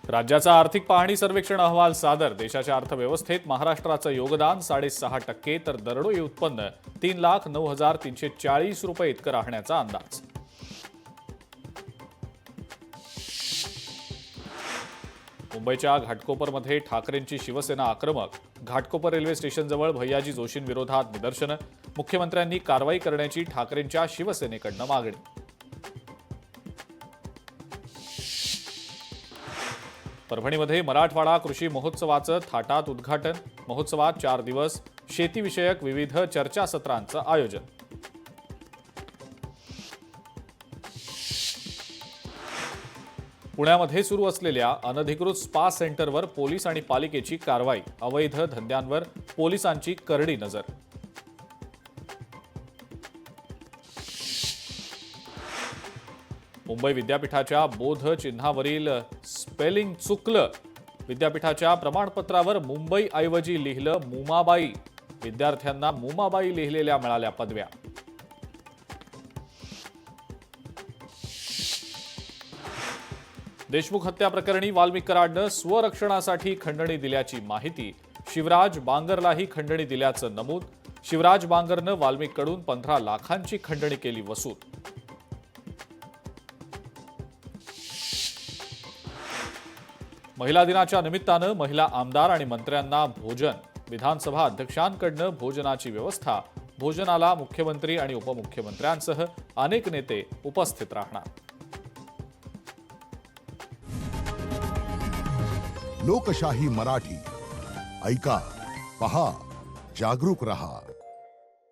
राज्याचा आर्थिक पाहणी सर्वेक्षण अहवाल सादर। देशाच्या अर्थव्यवस्थेत महाराष्ट्राचं योगदान 6.5% तर दरडोई उत्पन्न 3,09,340 रुपये इतकं राहण्याचा अंदाज। मुंबईच्या घाटकोपरमध्ये ठाकरेंची शिवसेना आक्रमक। घाटकोपर रेल्वे स्टेशनजवळ भैयाजी जोशींविरोधात निदर्शनं। मुख्यमंत्र्यांनी कारवाई करण्याची ठाकरेंच्या शिवसेनेकडनं मागणी। परभणीमध्ये मराठवाडा कृषी महोत्सवाचं थाटात उद्घाटन। महोत्सवात 4 दिवस शेतीविषयक विविध चर्चासत्रांचं आयोजन। पुण्यामध्ये सुरू असलेल्या अनधिकृत स्पा सेंटरवर पोलीस आणि पालिकेची कारवाई। अवैध धंद्यांवर पोलिसांची करडी नजर। मुंबई विद्यापीठाच्या बोध चिन्हावरील स्पेलिंग चुकलं। विद्यापीठाच्या प्रमाणपत्रावर मुंबई ऐवजी लिहिलं मुमाबाई। विद्यार्थ्यांना मुमाबाई लिहिलेल्या मिळाल्या पदव्या। देशमुख हत्या प्रकरणी वाल्मिक कराडनं स्वरक्षणासाठी खंडणी दिल्याची माहिती। शिवराज बांगरलाही खंडणी दिल्याचं नमूद। शिवराज बांगरनं वाल्मिककडून 15 लाखांची खंडणी केली वसूल। महिला दिनाच्या निमित्तानं महिला आमदार आणि मंत्र्यांना भोजन। विधानसभा अध्यक्षांकडनं भोजनाची व्यवस्था। भोजनाला मुख्यमंत्री आणि उपमुख्यमंत्र्यांसह अनेक नेते उपस्थित राहणार। लोकशाही मराठी ऐका, पहा, जागरूक रहा।